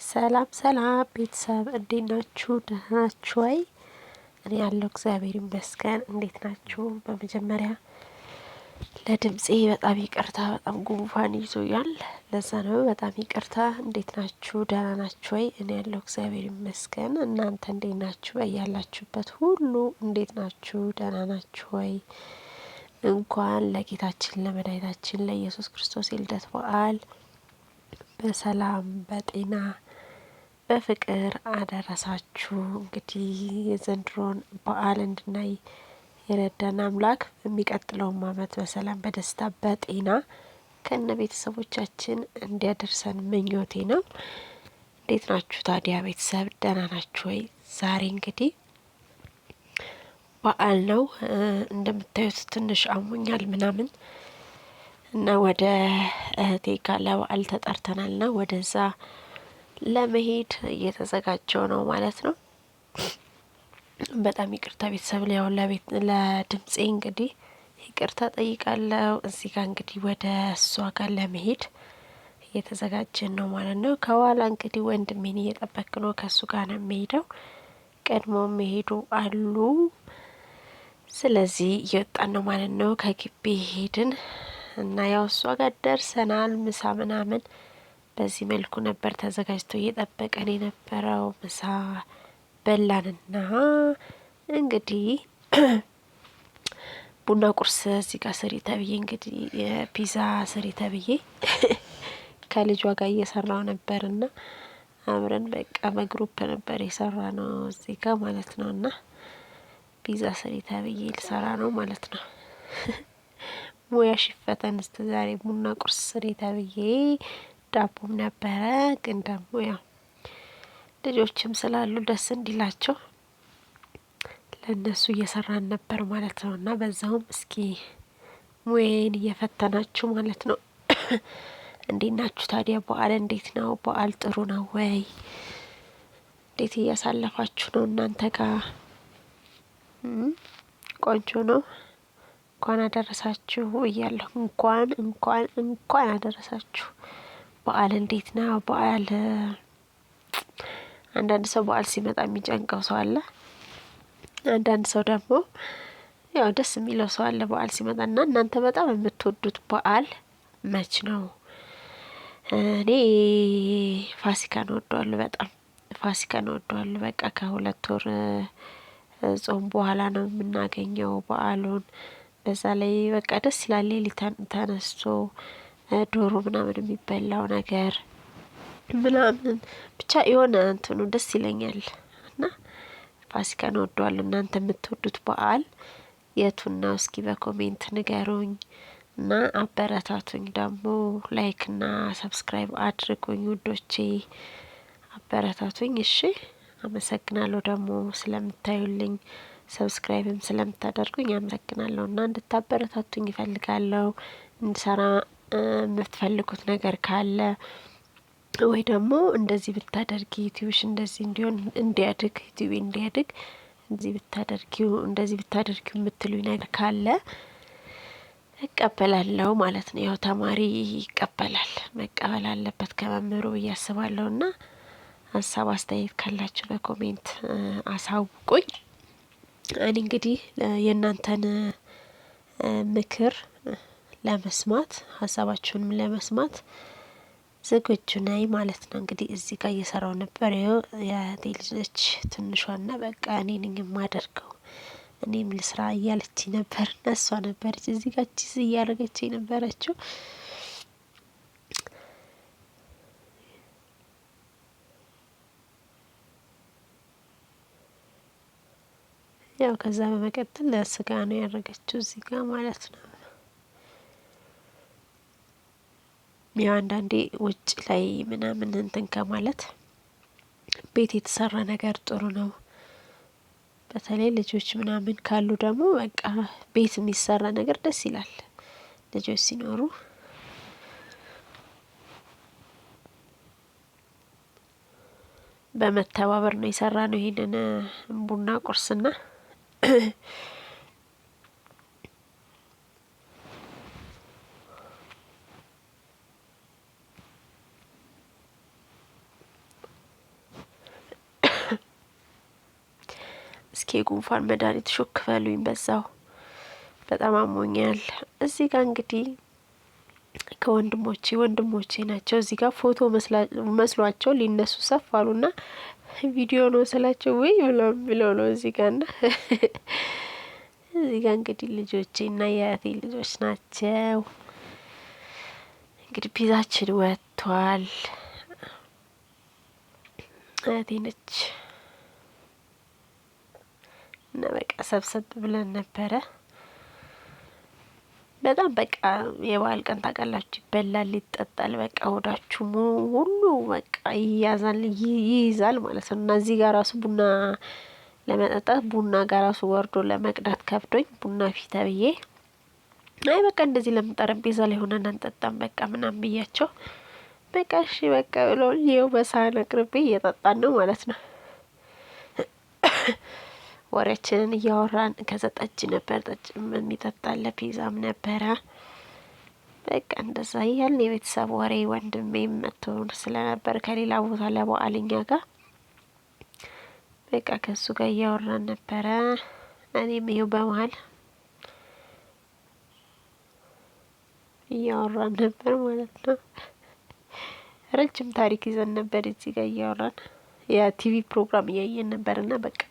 ሰላም ሰላም ቤተሰብ እንዴት ናችሁ? ደህና ናችሁ ወይ? እኔ ያለው እግዚአብሔር ይመስገን። እንዴት ናችሁ? በመጀመሪያ ለድምፄ በጣም ይቅርታ፣ በጣም ጉንፋን ይዞኛል። ለዛ ነው በጣም ይቅርታ። እንዴት ናችሁ? ደህና ናችሁ ወይ? እኔ ያለው እግዚአብሔር ይመስገን። እናንተ እንዴት ናችሁ? በያላችሁበት ሁሉ እንዴት ናችሁ? ደህና ናችሁ ወይ? እንኳን ለጌታችን ለመድኃኒታችን ለኢየሱስ ክርስቶስ የልደት በዓል በሰላም በጤና በፍቅር አደረሳችሁ። እንግዲህ የዘንድሮን በዓል እንድናይ የረዳን አምላክ የሚቀጥለውም ዓመት በሰላም በደስታ በጤና ከነ ቤተሰቦቻችን እንዲያደርሰን ምኞቴ ነው። እንዴት ናችሁ ታዲያ ቤተሰብ? ደህና ናችሁ ወይ? ዛሬ እንግዲህ በዓል ነው። እንደምታዩት ትንሽ አሞኛል ምናምን እና ወደ እህቴ ጋር ለበዓል ተጠርተናልና ወደዛ ለመሄድ እየተዘጋጀው ነው ማለት ነው። በጣም ይቅርታ ቤተሰብ ላይ ያው ለድምፄ እንግዲህ ይቅርታ ጠይቃለሁ። እዚህ ጋር እንግዲህ ወደ እሷ ጋር ለመሄድ እየተዘጋጀን ነው ማለት ነው። ከኋላ እንግዲህ ወንድሜን እየጠበክ ነው። ከእሱ ጋር ነው የሚሄደው። ቀድሞ የሚሄዱ አሉ። ስለዚህ እየወጣን ነው ማለት ነው። ከግቢ ሄድን እና ያው እሷ ጋር ደርሰናል። ምሳ ምናምን በዚህ መልኩ ነበር ተዘጋጅቶ እየጠበቀን የነበረው። ምሳ በላንና እንግዲህ ቡና ቁርስ እዚህ ጋር ስሪ ተብዬ እንግዲህ የፒዛ ስሪ ተብዬ ከልጇ ጋር እየሰራው ነበርና አብረን በቃ በግሩፕ ነበር የሰራ ነው እዚህ ጋር ማለት ነውና ፒዛ ስሪ ተብዬ ልሰራ ነው ማለት ነው። ሙያ ሽፈተን እስከ ዛሬ ቡና ቁርስ ስሪ ተብዬ ዳቦም ነበረ። ግን ደግሞ ያው ልጆችም ስላሉ ደስ እንዲላቸው ለእነሱ እየሰራን ነበር ማለት ነው። እና በዛውም እስኪ ሙያዬን እየፈተናችሁ ማለት ነው። እንዴት ናችሁ ታዲያ? በዓል እንዴት ነው? በዓል ጥሩ ነው ወይ? እንዴት እያሳለፋችሁ ነው እናንተ ጋር? ቆንጆ ነው። እንኳን አደረሳችሁ እያለሁ እንኳን አደረሳችሁ። በዓል እንዴት ነው? በዓል አንዳንድ ሰው በዓል ሲመጣ የሚጨንቀው ሰው አለ። አንዳንድ ሰው ደግሞ ያው ደስ የሚለው ሰው አለ በዓል ሲመጣና እናንተ በጣም የምትወዱት በዓል መች ነው? እኔ ፋሲካን እወደዋለሁ በጣም ፋሲካን እወደዋለሁ። በቃ ከ2 ወር ጾም በኋላ ነው የምናገኘው በዓሉን። በዛ ላይ በቃ ደስ ይላል። ሌሊት ተነስቶ ዶሮ ምናምን የሚበላው ነገር ምናምን ብቻ የሆነ እንትኑ ደስ ይለኛል እና ፋሲካን እወደዋለሁ። እናንተ የምትወዱት በዓል የቱን ነው? እስኪ በኮሜንት ንገሩኝ እና አበረታቱኝ። ደግሞ ላይክ እና ሰብስክራይብ አድርጉኝ ውዶቼ፣ አበረታቱኝ። እሺ አመሰግናለሁ ደግሞ ስለምታዩልኝ ሰብስክራይብም ስለምታደርጉኝ አመሰግናለሁ። እና እንድታበረታቱኝ ይፈልጋለሁ። እንድሰራ የምትፈልጉት ነገር ካለ ወይ ደግሞ እንደዚህ ብታደርጊ ዩቲዩብሽ እንደዚህ እንዲሆን እንዲያድግ ዩቲዩብ እንዲያድግ እንደዚህ ብታደርጊው የምትሉኝ ነገር ካለ እቀበላለሁ ማለት ነው። ያው ተማሪ ይቀበላል፣ መቀበል አለበት ከመምህሩ ብዬ አስባለሁ። እና ሀሳብ አስተያየት ካላችሁ በኮሜንት አሳውቁኝ። እኔ እንግዲህ የእናንተን ምክር ለመስማት ሀሳባችሁንም ለመስማት ዝግጁ ነኝ ማለት ነው። እንግዲህ እዚህ ጋር እየሰራው ነበር። ይኸው የእህቴ ልጅ ነች ትንሿና በቃ እኔ ነኝ የማደርገው እኔም ልስራ እያለች ነበር። እሷ ነበረች እዚህ ጋር ቺዝ እያደረገች የነበረችው። ያው ከዛ በመቀጠል ለስጋ ነው ያደረገችው እዚህ ጋር ማለት ነው። ያው አንዳንዴ ውጭ ላይ ምናምን እንትን ከማለት ቤት የተሰራ ነገር ጥሩ ነው። በተለይ ልጆች ምናምን ካሉ ደግሞ በቃ ቤት የሚሰራ ነገር ደስ ይላል። ልጆች ሲኖሩ በመተባበር ነው የሰራነው ይሄንን ቡና ቁርስና የጉንፋን መድኃኒት ሹክ በሉኝ በዛው በጣም አሞኛል። እዚህ ጋር እንግዲህ ወንድሞቼ ናቸው። እዚህ ጋር ፎቶ መስሏቸው ሊነሱ ሰፍ አሉና ቪዲዮ ነው ስላቸው ወይ ብለው ነው እዚህ ጋር እና እዚህ ጋር እንግዲህ ልጆቼና የአያቴ ልጆች ናቸው። እንግዲህ ፒዛችን ወጥቷል። አያቴ ነች እና በቃ ሰብሰብ ብለን ነበረ። በጣም በቃ የበዓል ቀን ታውቃላችሁ፣ ይበላል ይጠጣል፣ በቃ ሆዳችሁ ሁሉ በቃ ይይዛል ማለት ነው። እና እዚህ ጋር ራሱ ቡና ለመጠጣት ቡና ጋር ራሱ ወርዶ ለመቅዳት ከብዶኝ ቡና ፊት ብዬ አይ በቃ እንደዚህ ለምን ጠረጴዛ ላይ ሆነን አንጠጣም በቃ ምናምን ብያቸው በቃ እሺ በቃ ብለው ይኸው በሳህን አቅርቤ እየጠጣን ነው ማለት ነው። ወሬያችንን እያወራን ከዛ ጠጅ ነበር፣ ጠጅ የሚጠጣለ ፒዛም ነበረ። በቃ እንደዛ እያልን የቤተሰብ ወሬ ወንድሜም መጥቶ ስለነበር ከሌላ ቦታ ለበዓል እኛ ጋር በቃ ከሱ ጋር እያወራን ነበረ። እኔም ይኸው በመሀል እያወራን ነበር ማለት ነው። ረጅም ታሪክ ይዘን ነበር እዚህ ጋር እያወራን የቲቪ ፕሮግራም እያየን ነበርና በቃ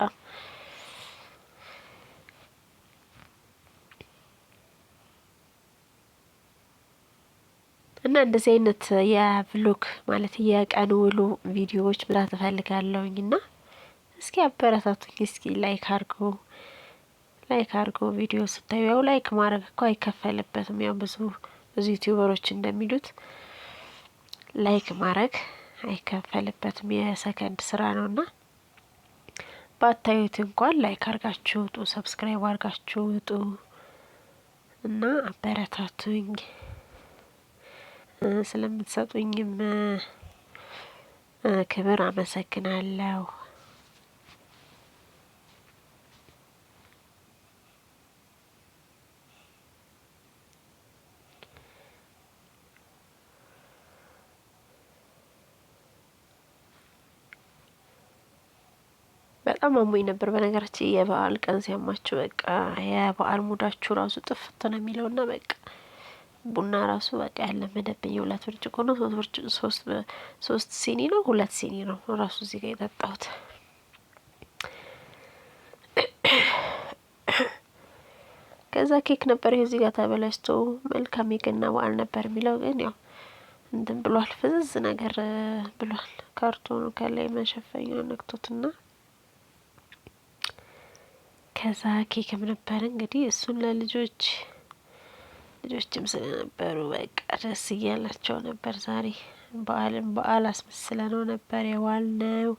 እና እንደዚህ አይነት የቭሎግ ማለት የቀን ውሎ ቪዲዮዎች መስራት እፈልጋለሁኝ እና እስኪ አበረታቱኝ። እስኪ ላይክ አድርጎ ቪዲዮ ስታዩ ያው ላይክ ማድረግ እኮ አይከፈልበትም። ያው ብዙ ዩቲዩበሮች እንደሚሉት ላይክ ማድረግ አይከፈልበትም፣ የሰከንድ ስራ ነውና ባታዩት እንኳን ላይክ አድርጋችሁ ውጡ፣ ሰብስክራይብ አድርጋችሁ ውጡ እና አበረታቱኝ። ስለምትሰጡኝም ክብር አመሰግናለሁ። በጣም አሞኝ ነበር በነገራችን። የበዓል ቀን ሲያማችሁ በቃ የበዓል ሙዳችሁ ራሱ ጥፍት ነው የሚለውና በቃ ቡና ራሱ በቃ ያለመደብኝ 2 ብርጭቆ ነው 3 ሲኒ ነው 2 ሲኒ ነው ራሱ እዚህ ጋር የጠጣሁት። ከዛ ኬክ ነበር እዚህ ጋር ተበላሽቶ መልካም የገና በዓል ነበር የሚለው ግን ያው እንትን ብሏል፣ ፍዝዝ ነገር ብሏል። ካርቶኑ ከላይ መሸፈኛ ነክቶትና ከዛ ኬክም ነበር እንግዲህ እሱን ልጆችም ስለነበሩ በቃ ደስ እያላቸው ነበር። ዛሬ በዓል አስመስለነው ነበር የዋልነው።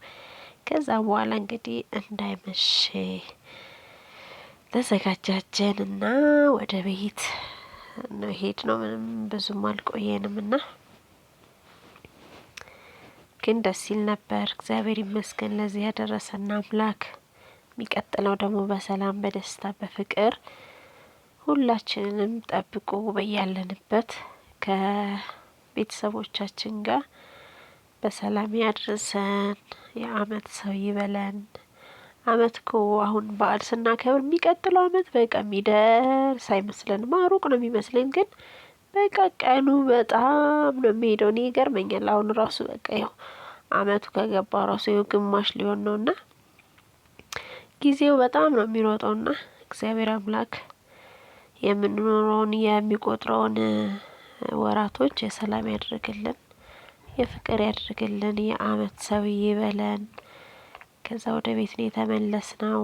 ከዛ በኋላ እንግዲህ እንዳይመሽ ተዘጋጃጀን እና ወደ ቤት ነው ሄድ ነው። ምንም ብዙም አልቆየንም እና ግን ደስ ይል ነበር። እግዚአብሔር ይመስገን ለዚህ ያደረሰን አምላክ። የሚቀጥለው ደግሞ በሰላም በደስታ በፍቅር ሁላችንንም ጠብቁ በያለንበት ከቤተሰቦቻችን ጋር በሰላም ያድርሰን። የአመት ሰው ይበለን። አመት እኮ አሁን በዓል ስናከብር የሚቀጥለው አመት በቃ የሚደርስ አይመስለንም፣ ሩቅ ነው የሚመስለን። ግን በቃ ቀኑ በጣም ነው የሚሄደው። እኔ ይገርመኛል። አሁን ራሱ በቃ ይኸው አመቱ ከገባ ራሱ ይኸው ግማሽ ሊሆን ነውና ጊዜው በጣም ነው የሚሮጠውና እግዚአብሔር አምላክ የምንኖረውን የሚቆጥረውን ወራቶች የሰላም ያድርግልን፣ የፍቅር ያድርግልን፣ የአመት ሰው ይበለን። ከዛ ወደ ቤት ነው የተመለስነው።